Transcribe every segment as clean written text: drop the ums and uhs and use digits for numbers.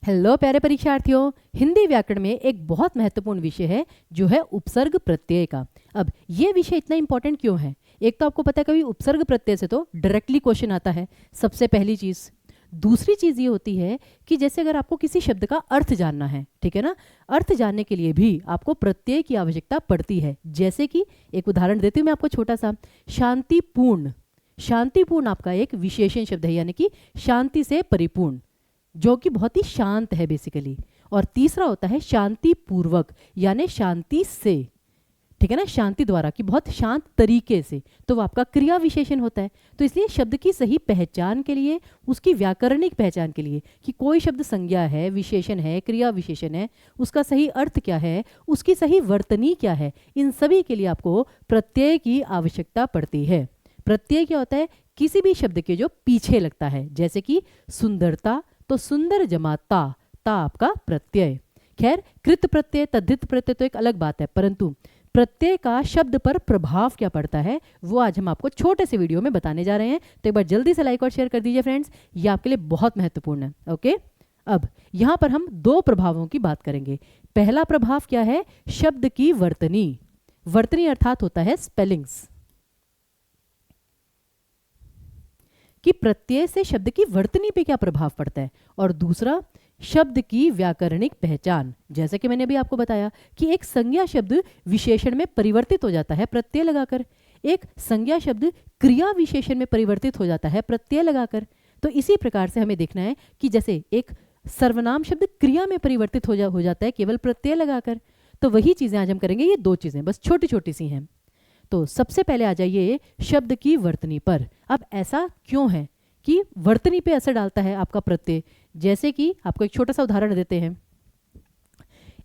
Hello प्यारे परीक्षार्थियों, हिंदी व्याकरण में एक बहुत महत्वपूर्ण विषय है जो है उपसर्ग प्रत्यय का। अब ये विषय इतना इंपॉर्टेंट क्यों है? एक तो आपको पता है कभी उपसर्ग प्रत्यय से तो डायरेक्टली क्वेश्चन आता है, सबसे पहली चीज़। दूसरी चीज़ ये होती है कि जैसे अगर आपको किसी शब्द का अर्थ जानना है, ठीक है ना, अर्थ जानने के लिए भी आपको प्रत्यय की आवश्यकता पड़ती है। जैसे कि एक उदाहरण देती हूँ मैं आपको छोटा सा, शांतिपूर्ण। शांतिपूर्ण आपका एक विशेषण शब्द है, यानी कि शांति से परिपूर्ण, जो कि बहुत ही शांत है बेसिकली। और तीसरा होता है शांतिपूर्वक, यानी शांति से, ठीक है ना, शांति द्वारा, कि बहुत शांत तरीके से, तो वो आपका क्रिया विशेषण होता है। तो इसलिए शब्द की सही पहचान के लिए, उसकी व्याकरणिक पहचान के लिए कि कोई शब्द संज्ञा है, विशेषण है, क्रिया विशेषण है, उसका सही अर्थ क्या है, उसकी सही वर्तनी क्या है, इन सभी के लिए आपको प्रत्यय की आवश्यकता पड़ती है। प्रत्यय क्या होता है? किसी भी शब्द के जो पीछे लगता है, जैसे कि सुंदरता, तो सुंदर जमा ता, ता आपका प्रत्यय। खैर, कृत प्रत्यय, तद्धित प्रत्यय तो एक अलग बात है, परंतु प्रत्यय का शब्द पर प्रभाव क्या पड़ता है वो आज हम आपको छोटे से वीडियो में बताने जा रहे हैं। तो एक बार जल्दी से लाइक और शेयर कर दीजिए फ्रेंड्स, ये आपके लिए बहुत महत्वपूर्ण है। ओके, अब यहां पर हम दो प्रभावों की बात करेंगे। पहला प्रभाव क्या है? शब्द की वर्तनी। वर्तनी अर्थात होता है स्पेलिंग्स, कि प्रत्यय से शब्द की वर्तनी पे क्या प्रभाव पड़ता है। और दूसरा, शब्द की व्याकरणिक पहचान। जैसे कि मैंने अभी आपको बताया कि एक संज्ञा शब्द विशेषण में परिवर्तित हो जाता है प्रत्यय लगाकर, एक संज्ञा शब्द क्रिया विशेषण में परिवर्तित हो जाता है प्रत्यय लगाकर। तो इसी प्रकार से हमें देखना है कि जैसे एक सर्वनाम शब्द क्रिया में परिवर्तित हो जाता है केवल प्रत्यय लगाकर। तो वही चीजें आज हम करेंगे, ये दो चीजें बस छोटी छोटी सी हैं। तो सबसे पहले आ जाइए शब्द की वर्तनी पर। अब ऐसा क्यों है कि वर्तनी पे असर डालता है आपका प्रत्यय? जैसे कि आपको एक छोटा सा उदाहरण देते हैं।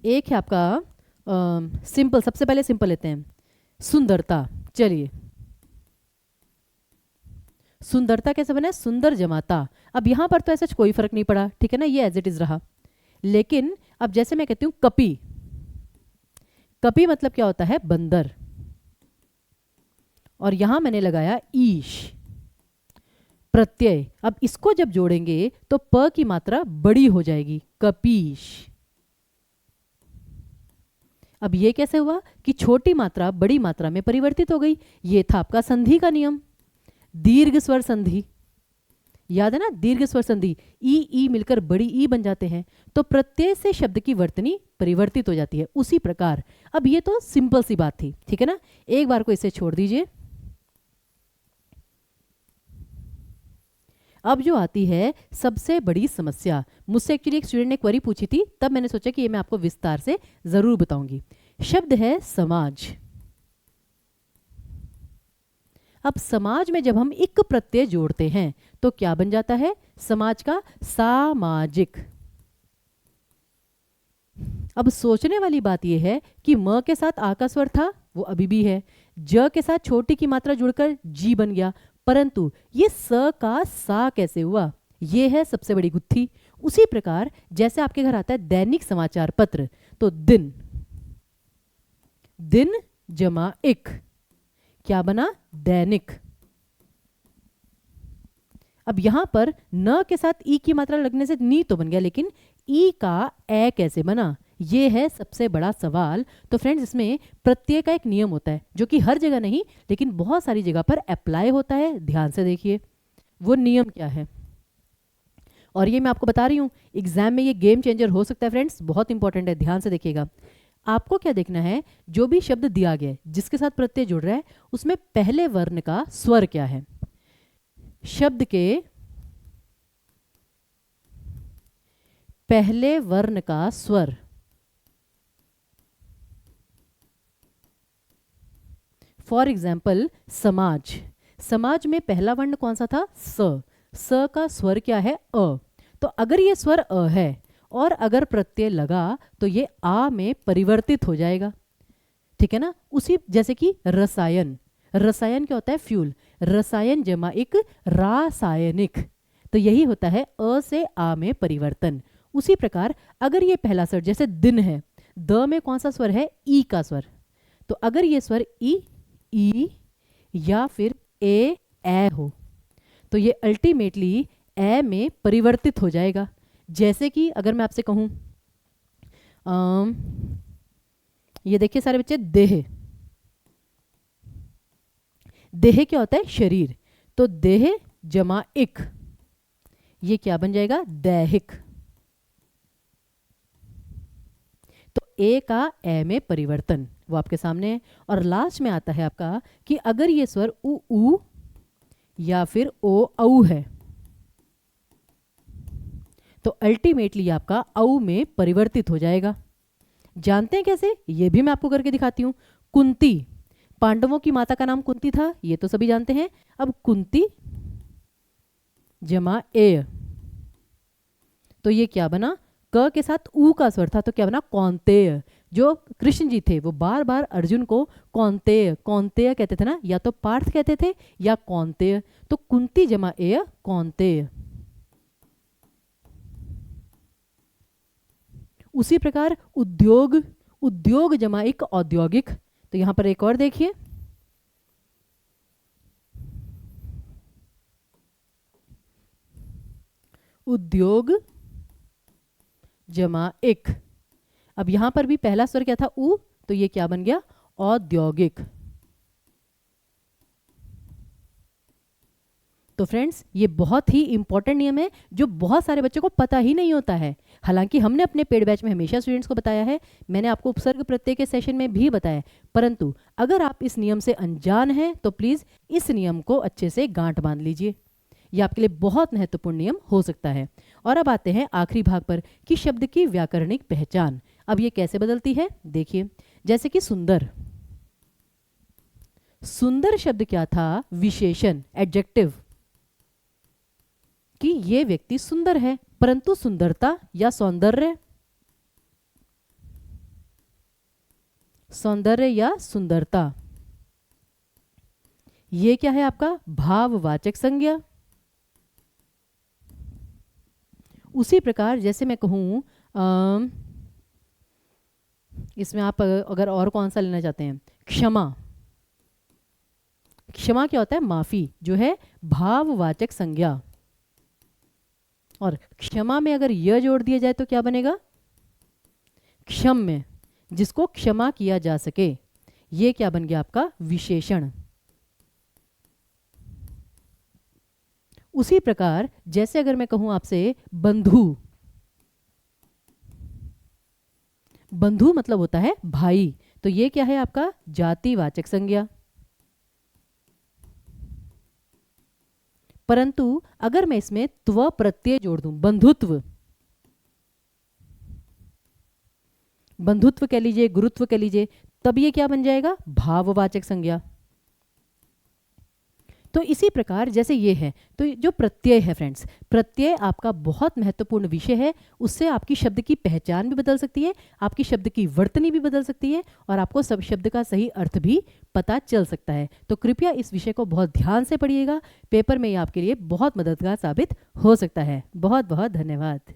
एक है आपका सिंपल, सबसे पहले सिंपल लेते हैं, सुंदरता। चलिए, सुंदरता कैसे बना है? सुंदर जमाता। अब यहां पर तो ऐसा कोई फर्क नहीं पड़ा, ठीक है ना, ये एज इट इज रहा। लेकिन अब जैसे मैं कहती हूं कपि, कपि मतलब क्या होता है? बंदर। और यहां मैंने लगाया ईश प्रत्यय। अब इसको जब जोड़ेंगे तो प की मात्रा बड़ी हो जाएगी, कपीश। अब ये कैसे हुआ कि छोटी मात्रा बड़ी मात्रा में परिवर्तित हो गई? ये था आपका संधि का नियम, दीर्घ स्वर संधि। याद है ना, दीर्घ स्वर संधि, ई मिलकर बड़ी ई बन जाते हैं, तो प्रत्यय से शब्द की वर्तनी परिवर्तित हो जाती है। उसी प्रकार अब ये तो सिंपल सी बात थी, ठीक है ना, एक बार को इसे छोड़ दीजिए। अब जो आती है सबसे बड़ी समस्या, मुझसे एक्चुअली एक स्टूडेंट ने क्वेरी पूछी थी, तब मैंने सोचा कि ये मैं आपको विस्तार से जरूर बताऊंगी। शब्द है समाज। अब समाज में जब हम इक प्रत्यय जोड़ते हैं तो क्या बन जाता है? समाज का सामाजिक। अब सोचने वाली बात यह है कि म के साथ आ का स्वर था, वो अभी भी है, ज के साथ छोटी की मात्रा जुड़कर जी बन गया, परंतु ये स का सा कैसे हुआ? ये है सबसे बड़ी गुत्थी। उसी प्रकार जैसे आपके घर आता है दैनिक समाचार पत्र, तो दिन, दिन जमा इक, क्या बना? दैनिक। अब यहां पर न के साथ ई की मात्रा लगने से नी तो बन गया, लेकिन ई का ए कैसे बना? ये है सबसे बड़ा सवाल। तो फ्रेंड्स, इसमें प्रत्यय का एक नियम होता है जो कि हर जगह नहीं लेकिन बहुत सारी जगह पर अप्लाई होता है। ध्यान से देखिए वो नियम क्या है, और ये मैं आपको बता रही हूं, एग्जाम में ये गेम चेंजर हो सकता है फ्रेंड्स, बहुत इंपॉर्टेंट है, ध्यान से देखिएगा। आपको क्या देखना है, जो भी शब्द दिया गया है जिसके साथ प्रत्यय जुड़ रहा है उसमें पहले वर्ण का स्वर क्या है। शब्द के पहले वर्ण का स्वर, फॉर एग्जाम्पल समाज, समाज में पहला वर्ण कौन सा था? स। स का स्वर क्या है? अ। तो अगर ये स्वर अ है और अगर प्रत्यय लगा तो ये आ में परिवर्तित हो जाएगा, ठीक है ना। उसी जैसे कि रसायन, रसायन क्या होता है? फ्यूल। रसायन जमा एक रासायनिक, तो यही होता है अ से आ में परिवर्तन। उसी प्रकार अगर ये पहला स्वर जैसे दिन है, द में कौन सा स्वर है? ई का स्वर, तो अगर ये स्वर ई या फिर ए हो तो ये अल्टीमेटली ए में परिवर्तित हो जाएगा। जैसे कि अगर मैं आपसे कहूँ ये देखिए सारे बच्चे, देह। देह क्या होता है? शरीर। तो देह जमा इक, ये क्या बन जाएगा? दैहिक। तो ए का ए में परिवर्तन वो आपके सामने है। और लास्ट में आता है आपका कि अगर ये स्वर उ या फिर ओ औ है तो अल्टीमेटली आपका औ में परिवर्तित हो जाएगा। जानते हैं कैसे? ये भी मैं आपको करके दिखाती हूं। कुंती, पांडवों की माता का नाम कुंती था, ये तो सभी जानते हैं। अब कुंती जमा ए, तो ये क्या बना? क के साथ ऊ का स्वर था तो क्या बना? कौंतेय। जो कृष्ण जी थे वो बार बार अर्जुन को कौंतेय कौंतेय कहते थे ना, या तो पार्थ कहते थे या कौंतेय। तो कुंती जमा ए कौंतेय। उसी प्रकार उद्योग, उद्योग जमा एक औद्योगिक। तो यहां पर एक और देखिए, उद्योग जमा एक। अब यहां पर भी पहला स्वर क्या था? उ, तो ये क्या बन गया? औद्योगिक। तो फ्रेंड्स ये बहुत ही इंपॉर्टेंट नियम है जो बहुत सारे बच्चों को पता ही नहीं होता है। हालांकि हमने अपने पेड बैच में हमेशा स्टूडेंट्स को बताया है, मैंने आपको उपसर्ग प्रत्यय के सेशन में भी बताया, परंतु अगर आप इस नियम से अनजान हैं तो प्लीज़ इस नियम को अच्छे से गांठ बांध लीजिए, यह आपके लिए बहुत महत्वपूर्ण नियम हो सकता है। और अब आते हैं आखिरी भाग पर कि शब्द की व्याकरणिक पहचान। अब ये कैसे बदलती है? देखिए, जैसे कि सुंदर, सुंदर शब्द क्या था? विशेषण, एडजेक्टिव, कि ये व्यक्ति सुंदर है। परंतु सुंदरता या सौंदर्य, सौंदर्य या सुंदरता, ये क्या है आपका? भाववाचक संज्ञा। उसी प्रकार जैसे मैं कहूं इसमें आप अगर और कौन सा लेना चाहते हैं, क्षमा, क्षमा क्या होता है? माफी, जो है भाववाचक संज्ञा। और क्षमा में अगर यह जोड़ दिया जाए तो क्या बनेगा? क्षम्य, जिसको क्षमा किया जा सके, ये क्या बन गया आपका? विशेषण। उसी प्रकार जैसे अगर मैं कहूं आपसे बंधु, बंधु मतलब होता है भाई, तो ये क्या है आपका? जातिवाचक संज्ञा। परंतु अगर मैं इसमें त्व प्रत्यय जोड़ दूं, बंधुत्व, बंधुत्व कह लीजिए, गुरुत्व कह लीजिए, तब ये क्या बन जाएगा? भाववाचक संज्ञा। तो इसी प्रकार जैसे ये है, तो जो प्रत्यय है फ्रेंड्स, प्रत्यय आपका बहुत महत्वपूर्ण विषय है। उससे आपकी शब्द की पहचान भी बदल सकती है, आपकी शब्द की वर्तनी भी बदल सकती है, और आपको सब शब्द का सही अर्थ भी पता चल सकता है। तो कृपया इस विषय को बहुत ध्यान से पढ़िएगा, पेपर में ये आपके लिए बहुत मददगार साबित हो सकता है। बहुत बहुत धन्यवाद।